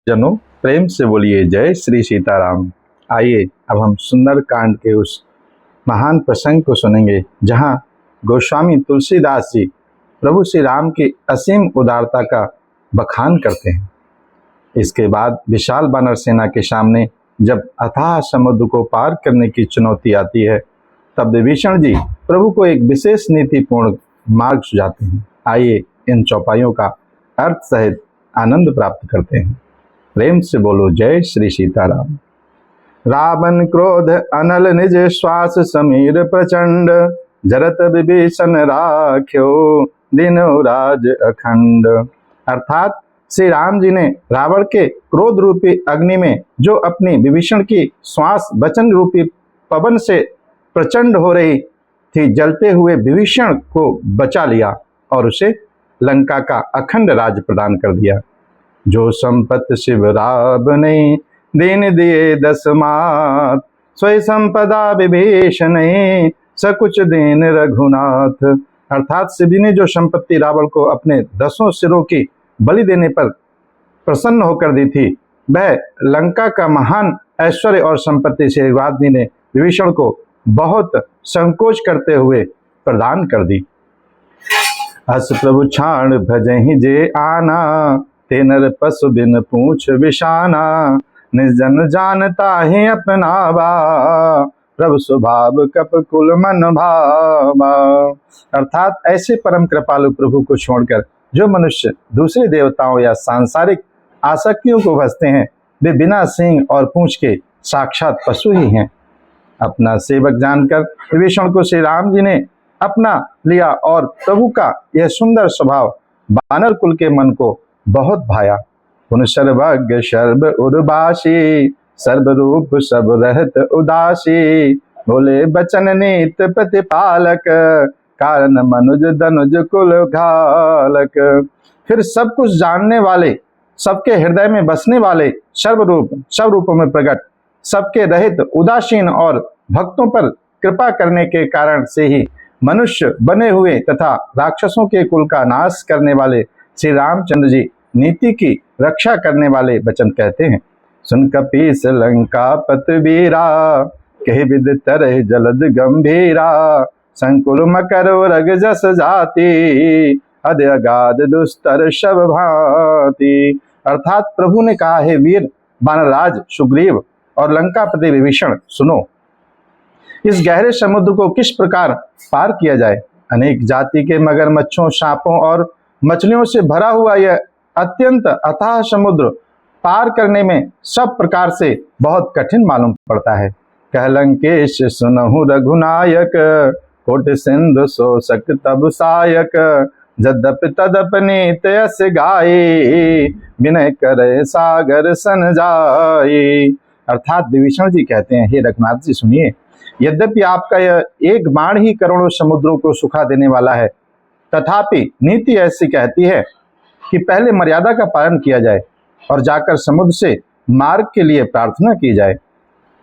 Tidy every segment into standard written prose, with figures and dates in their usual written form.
जनों, प्रेम से बोलिए जय श्री सीताराम। आइए अब हम सुंदर कांड के उस महान प्रसंग को सुनेंगे जहां गोस्वामी तुलसीदास जी प्रभु श्री राम की असीम उदारता का बखान करते हैं। इसके बाद विशाल वानर सेना के सामने जब अथाह समुद्र को पार करने की चुनौती आती है, तब विभीषण जी प्रभु को एक विशेष नीतिपूर्ण मार्ग सुझाते हैं। आइए इन चौपाइयों का अर्थ सहित आनंद प्राप्त करते हैं। प्रेम से बोलो जय श्री सीताराम। रावण क्रोध अनल निज श्वास समीर प्रचंड, जरत विभीषण राख्यो दिनो राज अखंड। अर्थात श्री राम जी ने रावण के क्रोध रूपी अग्नि में जो अपनी विभीषण की श्वास वचन रूपी पवन से प्रचंड हो रही थी, जलते हुए विभीषण को बचा लिया और उसे लंका का अखंड राज प्रदान कर दिया। जो संपत्ति शिव राम ने दीन दिए 10 मात, स्वयं संपदा विभीषण सकुच दीन रघुनाथ। अर्थात शिव ने जो संपत्ति रावण को अपने 10 सिरों की बलि देने पर प्रसन्न होकर दी थी, वह लंका का महान ऐश्वर्य और संपत्ति श्री राम जी ने विभीषण को बहुत संकोच करते हुए प्रदान कर दी। अस प्रभु छाण भजहि जे आना, ते नर पशु बिन पूछ विषाना। निर्जन जानता है अपनावा, प्रभु स्वभाव कप कुल मन भावा। अर्थात ऐसे परम कृपालु प्रभु को छोड़कर जो मनुष्य दूसरे देवताओं या सांसारिक आसक्तियों को भजते हैं, वे बिना सींग और पूंछ के साक्षात पशु ही हैं। अपना सेवक जानकर विभीषण को श्री राम जी ने अपना लिया और प्रभु का यह सुंदर स्वभाव वानर कुल के मन को बहुत भाया। उन सर्वज्ञ सर्व उर्वासी, सर्वरूप सब रहत उदासी। बोले बचन नीत प्रतिपालक, कारण मनुज धनुज कुल घालक। फिर सब कुछ जानने वाले, सबके हृदय में बसने वाले, सर्वरूप सब रूपों में प्रकट, सबके रहित उदासीन और भक्तों पर कृपा करने के कारण से ही मनुष्य बने हुए तथा राक्षसों के कुल का नाश करने वाले श्री रामचंद्र जी नीति की रक्षा करने वाले वचन कहते हैं। सुन कपीस लंका पतवीरा, कही विद तरह जलद गंभीरा। संकुल मकर रग जस जाति, अध अगाध दुस्तर शव भांति। अर्थात प्रभु ने कहा है, वीर वानरराज सुग्रीव और लंकापति विभीषण, सुनो, इस गहरे समुद्र को किस प्रकार पार किया जाए। अनेक जाति के मगरमच्छों, सांपों और मछलियों से भरा हुआ यह अत्यंत अथाह समुद्र पार करने में सब प्रकार से बहुत कठिन मालूम पड़ता है। कह लंकेश सुनहु रघुनायक, कोट सिंधु शोषक तब सायक। जद्यपि तदप नीत यस गाये, विनय करे सागर सन जाए। अर्थात विभीषण जी कहते हैं, हे रघुनाथ जी सुनिए, यद्यपि आपका यह एक बाण ही करोड़ों समुद्रों को सुखा देने वाला है, तथापि नीति ऐसी कहती है कि पहले मर्यादा का पालन किया जाए और जाकर समुद्र से मार्ग के लिए प्रार्थना की जाए।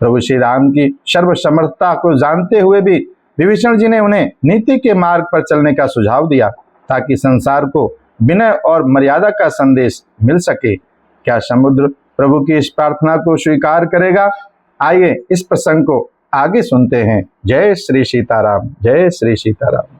प्रभु श्री राम की सर्वसमर्थता को जानते हुए भी विभीषण जी ने उन्हें नीति के मार्ग पर चलने का सुझाव दिया, ताकि संसार को विनय और मर्यादा का संदेश मिल सके। क्या समुद्र प्रभु की इस प्रार्थना को स्वीकार करेगा? आइए इस प्रसंग को आगे सुनते हैं। जय श्री सीताराम, जय श्री सीताराम।